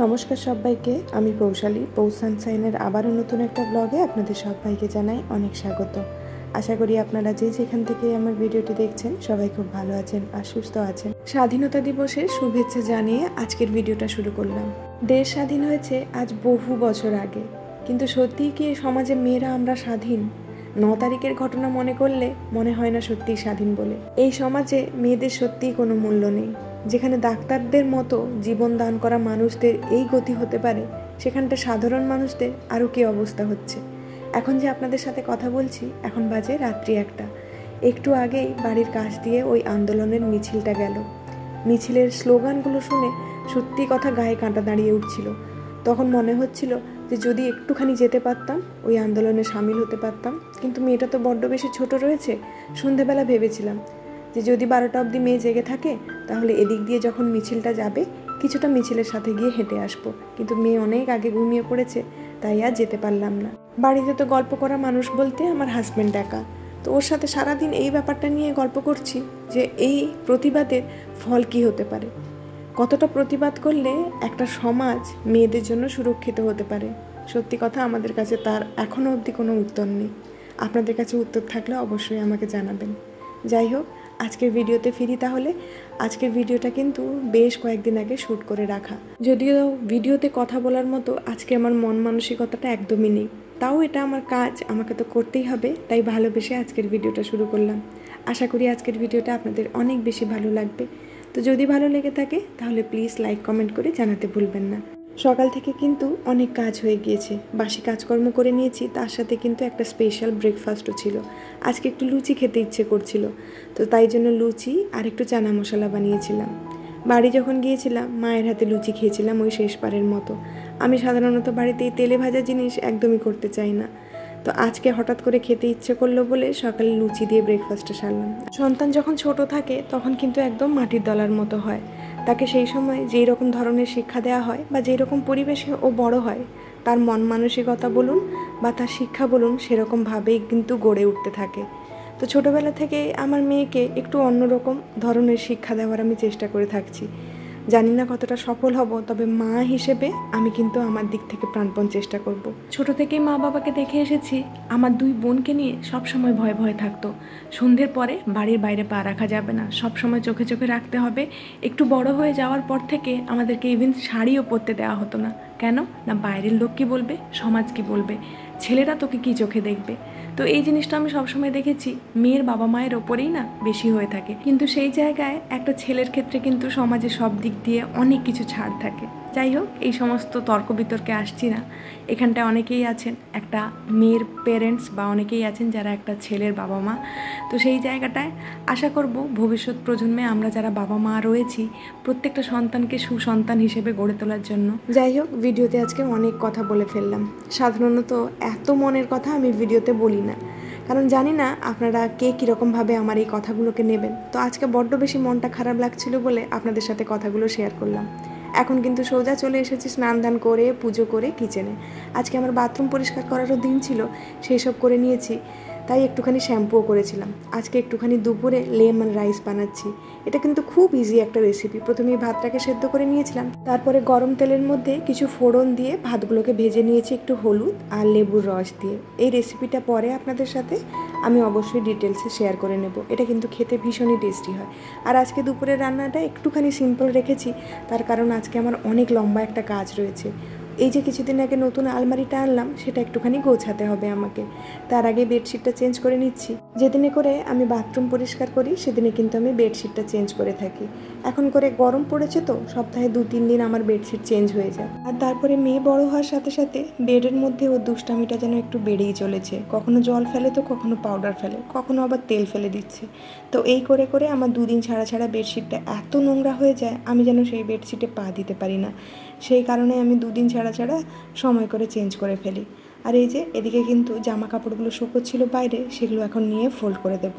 নমস্কার সবাইকে, আমি কৌশালী পৌষ সানশাইনের আবারও নতুন একটা ব্লগে আপনাদের সবাইকে জানাই অনেক স্বাগত। আশা করি আপনারা যে যেখান থেকে আমার ভিডিওটি দেখছেন সবাই খুব ভালো আছেন আর সুস্থ আছেন। স্বাধীনতা দিবসের শুভেচ্ছা জানিয়ে আজকের ভিডিওটা শুরু করলাম। দেশ স্বাধীন হয়েছে আজ বহু বছর আগে, কিন্তু সত্যিই কি সমাজে মেয়েরা আমরা স্বাধীন? 9 তারিখের ঘটনা মনে করলে মনে হয় না সত্যিই স্বাধীন বলে। এই সমাজে মেয়েদের সত্যিই কোনো মূল্য নেই। যেখানে ডাক্তারদের মতো জীবন দান করা মানুষদের এই গতি হতে পারে, সেখানটা সাধারণ মানুষদের আরও কী অবস্থা হচ্ছে। এখন যে আপনাদের সাথে কথা বলছি, এখন বাজে রাত্রি 1টা। একটু আগেই বাড়ির কাছ দিয়ে ওই আন্দোলনের মিছিলটা গেল। মিছিলের স্লোগানগুলো শুনে সত্যি কথা গায়ে কাঁটা দাঁড়িয়ে উঠছিল। তখন মনে হচ্ছিল যে যদি একটুখানি যেতে পারতাম, ওই আন্দোলনে সামিল হতে পারতাম। কিন্তু মেয়েটা তো বড্ড বেশি ছোট রয়েছে। সন্ধেবেলা ভেবেছিলাম যে যদি 12টা অবধি মেয়ে জেগে থাকে, তাহলে এদিক দিয়ে যখন মিছিলটা যাবে কিছুটা মিছিলের সাথে গিয়ে হেঁটে আসবো। কিন্তু মেয়ে অনেক আগে ঘুমিয়ে পড়েছে, তাই আর যেতে পারলাম না। বাড়িতে তো গল্প করা মানুষ বলতে আমার হাজব্যান্ড একা। তো ওর সাথে সারাদিন এই ব্যাপারটা নিয়ে গল্প করছি যে এই প্রতিবাদের ফল কি হতে পারে, কতটা প্রতিবাদ করলে একটা সমাজ মেয়েদের জন্য সুরক্ষিত হতে পারে। সত্যি কথা, আমাদের কাছে তার এখনও অবধি কোনো উত্তর নেই। আপনাদের কাছে উত্তর থাকলে অবশ্যই আমাকে জানাবেন। যাই হোক, আজকের ভিডিওতে ফিরি তাহলে। আজকের ভিডিওটা কিন্তু বেশ কয়েকদিন আগে শ্যুট করে রাখা, যদিও ভিডিওতে কথা বলার মতো আজকে আমার মন মানসিকতাটা একদমই নেই। তাও এটা আমার কাজ, আমাকে তো করতেই হবে, তাই ভালোবেসে আজকের ভিডিওটা শুরু করলাম। আশা করি আজকের ভিডিওটা আপনাদের অনেক বেশি ভালো লাগবে। তো যদি ভালো লেগে থাকে তাহলে প্লিজ লাইক কমেন্ট করে জানাতে ভুলবেন না। সকাল থেকে কিন্তু অনেক কাজ হয়ে গিয়েছে, বাসি কাজকর্ম করে নিয়েছি, তার সাথে কিন্তু একটা স্পেশাল ব্রেকফাস্টও ছিল। আজকে একটু লুচি খেতে ইচ্ছে করছিল, তো তাই জন্য লুচি আর একটু চানা মশলা বানিয়েছিলাম। বাড়ি যখন গিয়েছিলাম মায়ের হাতে লুচি খেয়েছিলাম ওই শেষবারের মতো। আমি সাধারণত বাড়িতে এই তেলে ভাজা জিনিস একদমই করতে চাই না, তো আজকে হঠাৎ করে খেতে ইচ্ছে করলো বলে সকালে লুচি দিয়ে ব্রেকফাস্টটা সারলাম। সন্তান যখন ছোট থাকে তখন কিন্তু একদম মাটির দলার মতো হয়। তাকে সেই সময় যেই রকম ধরনের শিক্ষা দেওয়া হয় বা যেই রকম পরিবেশে ও বড় হয়, তার মন মানসিকতা বলুন বা তার শিক্ষা বলুন সেরকমভাবেই কিন্তু গড়ে উঠতে থাকে। তো ছোটোবেলা থেকে আমার মেয়েকে একটু অন্যরকম ধরনের শিক্ষা দেওয়ার আমি চেষ্টা করে থাকছি। জানি না কতটা সফল হব, তবে মা হিসেবে আমি কিন্তু আমার দিক থেকে প্রাণপণ চেষ্টা করব। ছোট থেকেই মা বাবাকে দেখে এসেছি, আমার 2 বোনকে নিয়ে সব সময় ভয় ভয় থাকতো। সন্ধ্যের পরে বাড়ির বাইরে পা রাখা যাবে না, সব সময় চোখে চোখে রাখতে হবে। একটু বড় হয়ে যাওয়ার পর থেকে আমাদেরকে ইভেন শাড়িও পরতে দেওয়া হতো না। কেন না, বাইরের লোক কী বলবে, সমাজ কী বলবে, ছেলেরা তোকে কী চোখে দেখবে। তো এই জিনিসটা আমি সবসময় দেখেছি মেয়ের বাবা মায়ের ওপরেই না বেশি হয়ে থাকে। কিন্তু সেই জায়গায় একটা ছেলের ক্ষেত্রে কিন্তু সমাজে সব দিক দিয়ে অনেক কিছু ছাড় থাকে। যাই হোক, এই সমস্ত তর্ক বিতর্কে আসছি না। এখানটায় অনেকেই আছেন একটা মেয়ের পেরেন্টস বা অনেকেই আছেন যারা একটা ছেলের বাবা মা। তো সেই জায়গাটায় আশা করব ভবিষ্যৎ প্রজন্মে আমরা যারা বাবা মা রয়েছি প্রত্যেকটা সন্তানকে সুসন্তান হিসেবে গড়ে তোলার জন্য। যাই হোক, ভিডিওতে আজকে অনেক কথা বলে ফেললাম। সাধারণত এত মনের কথা আমি ভিডিওতে বলি না, কারণ জানি না আপনারা কে কীরকমভাবে আমার এই কথাগুলোকে নেবেন। তো আজকে বড্ড বেশি মনটা খারাপ লাগছিল বলে আপনাদের সাথে কথাগুলো শেয়ার করলাম। এখন কিন্তু সোজা চলে এসেছি স্নান দান করে পুজো করে কিচেনে। আজকে আমার বাথরুম পরিষ্কার করারও দিন ছিল, সেই সব করে নিয়েছি, তাই একটুখানি শ্যাম্পুও করেছিলাম। আজকে একটুখানি দুপুরে লেমন রাইস বানাচ্ছি। এটা কিন্তু খুব ইজি একটা রেসিপি। প্রথমেই ভাতটাকে সেদ্ধ করে নিয়েছিলাম, তারপরে গরম তেলের মধ্যে কিছু ফোড়ন দিয়ে ভাতগুলোকে ভেজে নিয়েছি একটু হলুদ আর লেবুর রস দিয়ে। এই রেসিপিটা পরে আপনাদের সাথে আমি অবশ্যই ডিটেলসে শেয়ার করে নেব। এটা কিন্তু খেতে ভীষণই টেস্টি হয়। আর আজকে দুপুরের রান্নাটা একটুখানি সিম্পল রেখেছি, তার কারণ আজকে আমার অনেক লম্বা একটা কাজ রয়েছে। এই যে কিছুদিন আগে নতুন আলমারিটা আনলাম, সেটা একটুখানি গোছাতে হবে আমাকে। তার আগে বেডশিটটা চেঞ্জ করে নিচ্ছি। যেদিনে করে আমি বাথরুম পরিষ্কার করি সেদিনে কিন্তু আমি বেডশিটটা চেঞ্জ করে থাকি। এখন করে গরম পড়েছে তো সপ্তাহে 2-3 দিন আমার বেডশিট চেঞ্জ হয়ে যায়। আর তারপরে মেয়ে বড় হওয়ার সাথে সাথে বেডের মধ্যে ওর দুষ্টামিটা যেন একটু বেড়েই চলেছে। কখনো জল ফেলে তো কখনো পাউডার ফেলে, কখনো আবার তেল ফেলে দিচ্ছে। তো এই করে করে আমার 2 দিন ছাড়া ছাড়া বেডশিটটা এত নোংরা হয়ে যায়, আমি যেন সেই বেডশিটে পা দিতে পারি না। সেই কারণে আমি 2 দিন ছাড়া ছাড়া সময় করে চেঞ্জ করে ফেলি। আর এই যে এদিকে কিন্তু জামা কাপড়গুলো শুকোচ্ছিল বাইরে, সেগুলো এখন নিয়ে ফোল্ড করে দেব।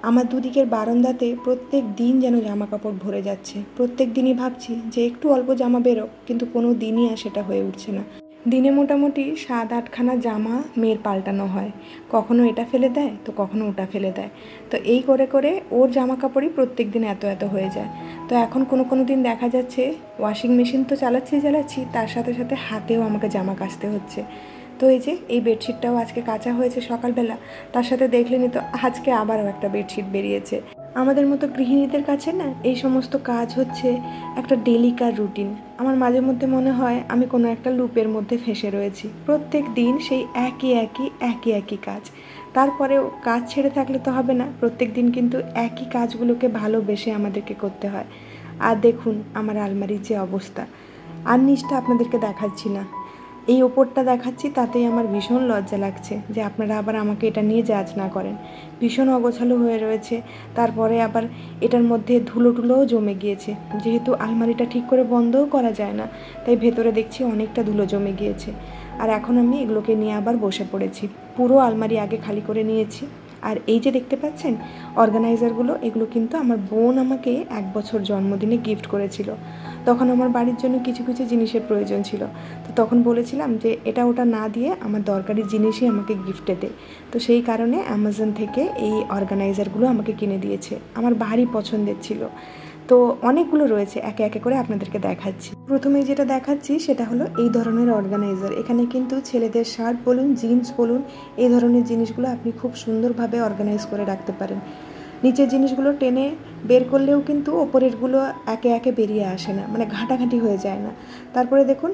আমার দুদিকের বারান্দাতে প্রত্যেক দিন যেন জামা কাপড় ভরে যাচ্ছে। প্রত্যেক দিনই ভাবছি যে একটু অল্প জামা বেরোক, কিন্তু কোনো দিনই আর সেটা হয়ে উঠছে না। দিনে মোটামুটি 7-8খানা জামা মেয়ের পাল্টানো হয়, কখনো এটা ফেলে দেয় তো কখনো ওটা ফেলে দেয়। তো এই করে করে ওর জামা কাপড়ই প্রত্যেক দিন এত এত হয়ে যায়। তো এখন কোনো দিন দেখা যাচ্ছে ওয়াশিং মেশিন তো চালাচ্ছি, তার সাথে সাথে হাতেও আমাকে জামা কাচতে হচ্ছে। তো এই যে এই বেডশিটটাও আজকে কাচা হয়েছে সকালবেলা, তার সাথে দেখলেনি তো আজকে আবারও একটা বেডশিট বেরিয়েছে। আমাদের মতো গৃহিণীদের কাছে না এই সমস্ত কাজ হচ্ছে একটা ডেলিকার রুটিন। আমার মাঝে মধ্যে মনে হয় আমি কোনো একটা লুপের মধ্যে ফেঁসে রয়েছি, প্রত্যেক দিন সেই একই কাজ। তারপরেও কাজ ছেড়ে থাকলে তো হবে না, প্রত্যেক দিন কিন্তু একই কাজগুলোকে ভালোবেসে আমাদেরকে করতে হয়। আর দেখুন আমার আলমারির যে অবস্থা, আর নিচটা আপনাদেরকে দেখাচ্ছি না, এই ওপরটা দেখাচ্ছি, তাতেই আমার ভীষণ লজ্জা লাগছে যে আপনারা আবার আমাকে এটা নিয়ে জাজ না করেন। ভীষণ অগোছালো হয়ে রয়েছে, তারপরে আবার এটার মধ্যে ধুলোও জমে গিয়েছে। যেহেতু আলমারিটা ঠিক করে বন্ধও করা যায় না, তাই ভেতরে দেখছি অনেকটা ধুলো জমে গিয়েছে। আর এখন আমি এগুলোকে নিয়ে আবার বসে পড়েছি, পুরো আলমারি আগে খালি করে নিয়েছি। আর এই যে দেখতে পাচ্ছেন অর্গানাইজারগুলো, এগুলো কিন্তু আমার বোন আমাকে 1 বছর জন্মদিনে গিফট করেছিল। তখন আমার বাড়ির জন্য কিছু জিনিসের প্রয়োজন ছিল, তো তখন বলেছিলাম যে এটা ওটা না দিয়ে আমার দরকারি জিনিসই আমাকে গিফটে দে। তো সেই কারণে অ্যামাজন থেকে এই অর্গানাইজারগুলো আমাকে কিনে দিয়েছে, আমার ভারী পছন্দের ছিল। তো অনেকগুলো রয়েছে, একে একে করে আপনাদেরকে দেখাচ্ছি। প্রথমে যেটা দেখাচ্ছি সেটা হলো এই ধরনের অর্গানাইজার। এখানে কিন্তু ছেলেদের শার্ট বলুন, জিন্স বলুন, এই ধরনের জিনিসগুলো আপনি খুব সুন্দরভাবে অর্গানাইজ করে রাখতে পারেন। নিচের জিনিসগুলো টেনে বের করলেও কিন্তু ওপরেরগুলো একে একে বেরিয়ে আসে না, মানে ঘাঁটাঘাঁটি হয়ে যায় না। তারপরে দেখুন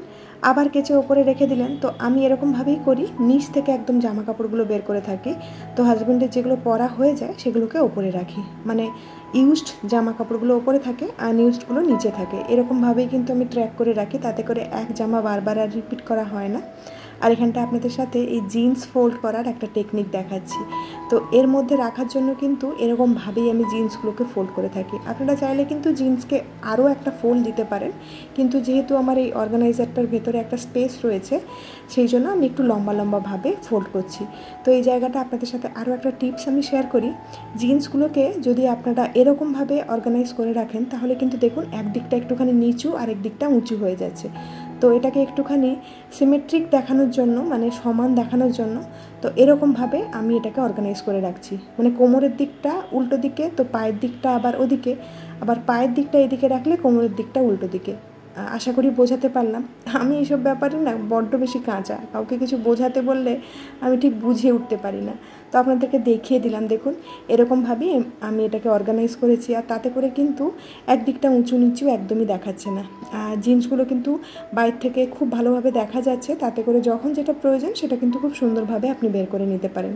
আবার কেচে ওপরে রেখে দিলেন। তো আমি এরকমভাবেই করি, নিচ থেকে একদম জামা কাপড়গুলো বের করে থাকি। তো হাজব্যান্ডের যেগুলো পরা হয়ে যায় সেগুলোকে ওপরে রাখি, মানে ইউজড জামা কাপড়গুলো ওপরে থাকে আর ইউজডগুলো নিচে থাকে। এরকমভাবেই কিন্তু আমি ট্র্যাক করে রাখি, তাতে করে এক জামা বারবার আর রিপিট করা হয় না। আর এখানটা আপনাদের সাথে এই জিন্স ফোল্ড করার একটা টেকনিক দেখাচ্ছি। তো এর মধ্যে রাখার জন্য কিন্তু এরকমভাবেই আমি জিন্সগুলোকে ফোল্ড করে থাকি। আপনারা চাইলে কিন্তু জিন্সকে আরও একটা ফোল্ড দিতে পারেন, কিন্তু যেহেতু আমার এই অর্গানাইজারটার ভেতরে একটা স্পেস রয়েছে, সেই জন্য আমি একটু লম্বাভাবে ফোল্ড করছি। তো এই জায়গাটা আপনাদের সাথে আরও একটা টিপস আমি শেয়ার করি। জিন্সগুলোকে যদি আপনারা এরকমভাবে অর্গানাইজ করে রাখেন, তাহলে কিন্তু দেখুন একদিকটা একটুখানি নিচু আর একদিকটা উঁচু হয়ে যাচ্ছে। তো এটাকে একটুখানি সিমেট্রিক দেখানোর জন্য, মানে সমান দেখানোর জন্য, তো এরকমভাবে আমি এটাকে অর্গানাইজ করে রাখছি। মানে কোমরের দিকটা উল্টো দিকে, তো পায়ের দিকটা আবার ওদিকে, আবার পায়ের দিকটা এদিকে রাখলে কোমরের দিকটা উল্টো দিকে। আশা করি বোঝাতে পারলাম। আমি এইসব ব্যাপারে না বড্ড বেশি কাঁচা, কাউকে কিছু বোঝাতে বললে আমি ঠিক বুঝিয়ে উঠতে পারি না। তো আপনাদেরকে দেখিয়ে দিলাম, দেখুন এরকমভাবেই আমি এটাকে অর্গানাইজ করেছি। আর তাতে করে কিন্তু একদিকটা উঁচু নিচু একদমই দেখাচ্ছে না। আর জিন্সগুলো কিন্তু বাইরে থেকে খুব ভালোভাবে দেখা যাচ্ছে, তাতে করে যখন যেটা প্রয়োজন সেটা কিন্তু খুব সুন্দরভাবে আপনি বের করে নিতে পারেন।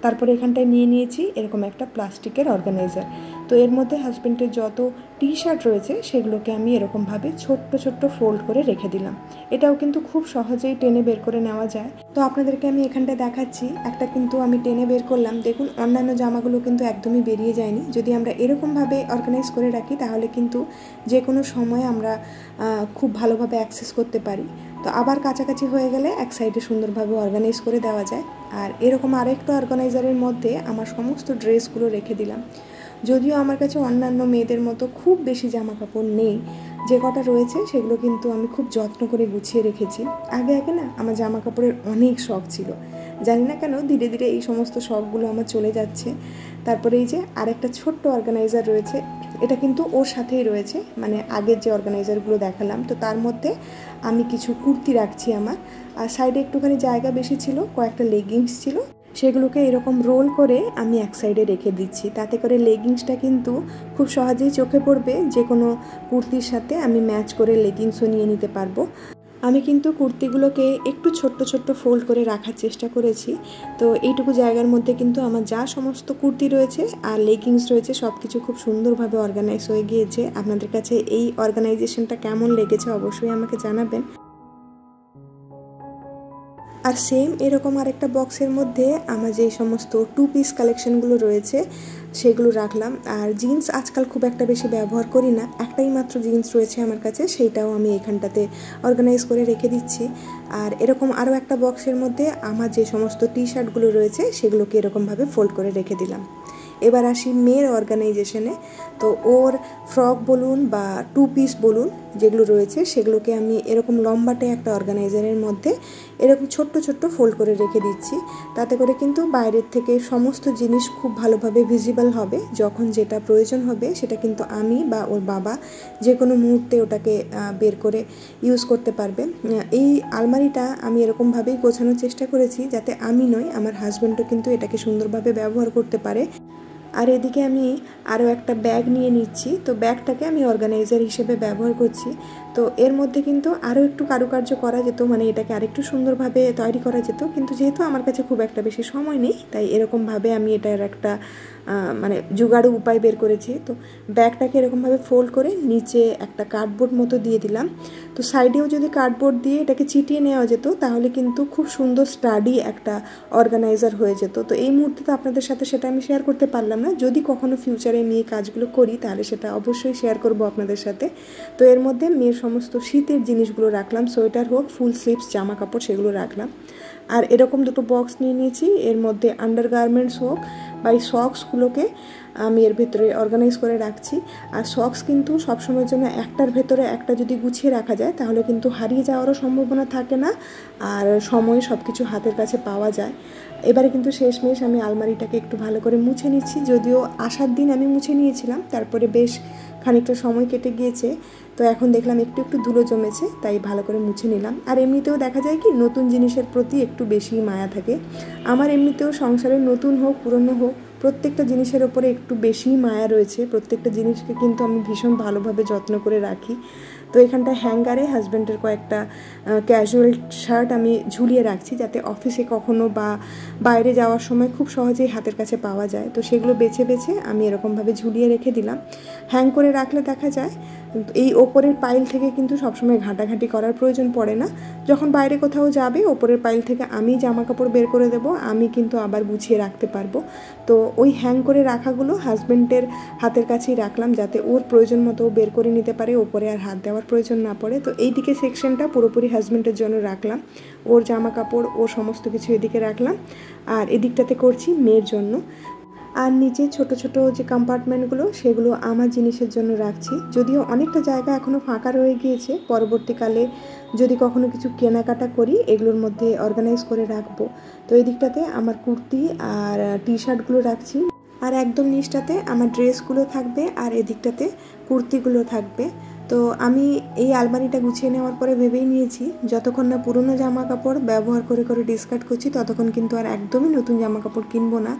তারপরে এখানটায় নিয়ে নিয়েছি এরকম একটা প্লাস্টিকের অর্গানাইজার। তো এর মধ্যে হাজব্যান্ডের যত টি শার্ট রয়েছে সেগুলোকে আমি এরকমভাবে ছোট্ট ফোল্ড করে রেখে দিলাম। এটাও কিন্তু খুব সহজেই টেনে বের করে নেওয়া যায়। তো আপনাদেরকে আমি এখানটায় দেখাচ্ছি, একটা কিন্তু আমি টেনে বের করলাম। দেখুন অন্যান্য জামাগুলো কিন্তু একদমই বেরিয়ে যায়নি। যদি আমরা এরকমভাবে অর্গানাইজ করে রাখি তাহলে কিন্তু যে কোনো সময় আমরা খুব ভালোভাবে অ্যাক্সেস করতে পারি। তো আবার কাছাকাছি হয়ে গেলে এক সাইডে সুন্দরভাবে অর্গানাইজ করে দেওয়া যায়। আর এরকম আরেকটা অর্গানাইজারের মধ্যে আমার সমস্ত ড্রেসগুলো রেখে দিলাম। যদিও আমার কাছে অন্যান্য মেয়েদের মতো খুব বেশি জামা কাপড় নেই, যে কটা রয়েছে সেগুলো কিন্তু আমি খুব যত্ন করে গুছিয়ে রেখেছি। আগে না আমার জামা কাপড়ের অনেক শখ ছিল, জানি না কেন ধীরে ধীরে এই সমস্ত শখগুলো আমার চলে যাচ্ছে। তারপরে এই যে আরেকটা ছোট্ট অর্গানাইজার রয়েছে, এটা কিন্তু ওর সাথেই রয়েছে, মানে আগের যে অর্গানাইজারগুলো দেখালাম, তো তার মধ্যে আমি কিছু কুর্তি রাখছি আমার। আর সাইডে একটুখানি জায়গা বেশি ছিল, কয়েকটা লেগিংস ছিল, সেগুলোকে এরকম রোল করে আমি এক সাইডে রেখে দিচ্ছি। তাতে করে লেগিংসটা কিন্তু খুব সহজেই চোখে পড়বে, যে কোনো কুর্তির সাথে আমি ম্যাচ করে লেগিংসও নিয়ে নিতে পারবো। আমি কিন্তু কুর্তিগুলোকে একটু ছোট্ট ফোল্ড করে রাখার চেষ্টা করেছি। তো এইটুকু জায়গার মধ্যে কিন্তু আমার যা সমস্ত কুর্তি রয়েছে আর লেগিংস রয়েছে সব কিছু খুব সুন্দরভাবে অর্গানাইজ হয়ে গিয়েছে। আপনাদের কাছে এই অর্গানাইজেশনটা কেমন লেগেছে অবশ্যই আমাকে জানাবেন। আর সেম এরকম আরেকটা বক্সের মধ্যে আমার যে সমস্ত 2 পিস কালেকশনগুলো রয়েছে সেগুলো রাখলাম। আর জিন্স আজকাল খুব একটা বেশি ব্যবহার করি না, একটাই মাত্র জিন্স রয়েছে আমার কাছে, সেইটাও আমি এখানটাতে অর্গানাইজ করে রেখে দিচ্ছি। আর এরকম আরও একটা বক্সের মধ্যে আমার যে সমস্ত টি শার্টগুলো রয়েছে সেগুলোকে এরকমভাবে ফোল্ড করে রেখে দিলাম। এবার আসি মেয়ের অর্গানাইজেশনে। তো ওর ফ্রক বলুন বা 2 পিস বলুন যেগুলো রয়েছে সেগুলোকে আমি এরকম লম্বাটে একটা অর্গানাইজারের মধ্যে এরকম ছোট্ট ছোট্ট ফোল্ড করে রেখে দিচ্ছি। তাতে করে কিন্তু বাইরের থেকে সমস্ত জিনিস খুব ভালোভাবে ভিজিবল হবে। যখন যেটা প্রয়োজন হবে সেটা কিন্তু আমি বা ওর বাবা যে কোনো মুহূর্তে ওটাকে বের করে ইউজ করতে পারবে। এই আলমারিটা আমি এরকমভাবেই গোছানোর চেষ্টা করেছি যাতে আমি নয়, আমার হাজব্যান্ডও কিন্তু এটাকে সুন্দরভাবে ব্যবহার করতে পারে। আর এদিকে আমি আরও একটা ব্যাগ নিয়ে নিচ্ছি। তো ব্যাগটাকে আমি অর্গানাইজার হিসেবে ব্যবহার করছি। তো এর মধ্যে কিন্তু আরও একটু কারুকার্য করা যেত, মানে এটাকে আরেকটু সুন্দরভাবে তৈরি করা যেত, কিন্তু যেহেতু আমার কাছে খুব একটা বেশি সময় নেই তাই এরকমভাবে আমি এটার একটা মানে জোগাড়ু উপায় বের করেছি। তো ব্যাগটাকে এরকমভাবে ফোল্ড করে নিচে একটা কার্ডবোর্ড মতো দিয়ে দিলাম। তো সাইডেও যদি কার্ডবোর্ড দিয়ে এটাকে চিটিয়ে নেওয়া যেত তাহলে কিন্তু খুব সুন্দর স্টাডি একটা অর্গানাইজার হয়ে যেত। তো এই মুহূর্তে তো আপনাদের সাথে সেটা আমি শেয়ার করতে পারলাম না। যদি কখনো ফিউচারে নিয়ে কাজগুলো করি তাহলে সেটা অবশ্যই শেয়ার করব আপনাদের সাথে। তো এর মধ্যে মেয়ের সমস্ত শীতের জিনিসগুলো রাখলাম, সোয়েটার হোক, ফুল স্লিভস জামা কাপড় সেগুলো রাখলাম। আর এরকম দুটো বক্স নিয়ে নিয়েছি, এর মধ্যে আন্ডারগার্মেন্টস হোক বা এই সক্সগুলোকে আমি এর ভেতরে অর্গানাইজ করে রাখছি। আর সক্স কিন্তু সবসময়ের জন্য একটার ভেতরে একটা যদি গুছিয়ে রাখা যায় তাহলে কিন্তু হারিয়ে যাওয়ারও সম্ভাবনা থাকে না, আর সময়ে সব কিছু হাতের কাছে পাওয়া যায়। এবারে কিন্তু শেষমেশ আমি আলমারিটাকে একটু ভালো করে মুছে নিচ্ছি। যদিও আসার দিন আমি মুছে নিয়েছিলাম, তারপরে বেশ খানিকটা সময় কেটে গিয়েছে, তো এখন দেখলাম একটু একটু ধুলো জমেছে তাই ভালো করে মুছে নিলাম। আর এমনিতেও দেখা যায় কি নতুন জিনিসের প্রতি একটু বেশি মায়া থাকে। আমার এমনিতেও সংসারে নতুন হোক পুরনো হোক প্রত্যেকটা জিনিসের ওপরে একটু বেশি মায়া রয়েছে। প্রত্যেকটা জিনিসকে কিন্তু আমি ভীষণ ভালোভাবে যত্ন করে রাখি। তো এখানটা হ্যাঙ্গারে হাজব্যান্ডের কয়েকটা ক্যাজুয়াল শার্ট আমি ঝুলিয়ে রাখছি যাতে অফিসে কখনো বা বাইরে যাওয়ার সময় খুব সহজেই হাতের কাছে পাওয়া যায়। তো সেগুলো বেছে বেছে আমি এরকমভাবে ঝুলিয়ে রেখে দিলাম। হ্যাং করে রাখলে দেখা যায় এই ওপরের পাইল থেকে কিন্তু সবসময় ঘাঁটাঘাঁটি করার প্রয়োজন পড়ে না। যখন বাইরে কোথাও যাবে ওপরের পাইল থেকে আমি জামা কাপড় বের করে দেবো, আমি কিন্তু আবার গুছিয়ে রাখতে পারবো। তো ওই হ্যাং করে রাখাগুলো হাজব্যান্ডের হাতের কাছেই রাখলাম যাতে ওর প্রয়োজন মতো বের করে নিতে পারে, ওপরে আর হাত দেওয়ার প্রয়োজন না পড়ে। তো এই দিকে সেকশনটা পুরোপুরি হাজব্যান্ডের জন্য রাখলাম, ওর জামা কাপড় ওর সমস্ত কিছু এদিকে রাখলাম, আর এদিকটাতে করছি মেয়ের জন্য। আর নিচে ছোট ছোট যে কম্পার্টমেন্টগুলো সেগুলো আমার জিনিসের জন্য রাখছি। যদিও অনেকটা জায়গা এখনও ফাঁকা রয়ে গিয়েছে, পরবর্তীকালে যদি কখনো কিছু কেনাকাটা করি এগুলোর মধ্যে অর্গানাইজ করে রাখবো। তো এই দিকটাতে আমার কুর্তি আর টি শার্টগুলো রাখছি, আর একদম নিচটাতে আমার ড্রেসগুলো থাকবে, আর এদিকটাতে কুর্তিগুলো থাকবে। তো আমি এই আলমারিটা গুছিয়ে নেওয়ার পরে ভেবেই নিয়েছি যতক্ষণ না পুরনো জামা কাপড় ব্যবহার করে করে ডিসকার্ড করছি ততক্ষণ কিন্তু আর একদমই নতুন জামা কাপড় কিনবো না।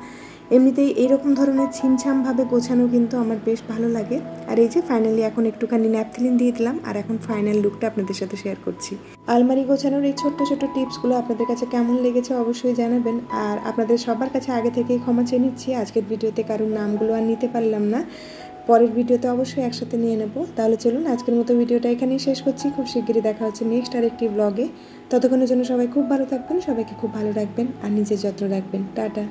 এমনিতেই এইরকম ধরনের ছিমছামভাবে গোছানো কিন্তু আমার বেশ ভালো লাগে। আর এই যে ফাইনালি এখন একটুখানি ন্যাপথলিন দিয়ে দিলাম, আর এখন ফাইনাল লুকটা আপনাদের সাথে শেয়ার করছি। আলমারি গোছানোর এই ছোট্ট ছোট্ট টিপসগুলো আপনাদের কাছে কেমন লেগেছে অবশ্যই জানাবেন। আর আপনাদের সবার কাছে আগে থেকেই ক্ষমা চেয়ে নিচ্ছি, আজকের ভিডিওতে কারোর নামগুলো আর নিতে পারলাম না, পরের ভিডিওতে অবশ্যই একসাথে নিয়ে নেব। তাহলে চলুন আজকের মতো ভিডিওটা এখানেই শেষ করছি। খুব শিগগিরই দেখা হচ্ছে নেক্সট আরেকটি ব্লগে। ততক্ষণের জন্য সবাই খুব ভালো থাকবেন, সবাইকে খুব ভালো রাখবেন আর নিজের যত্ন রাখবেন। টাটা।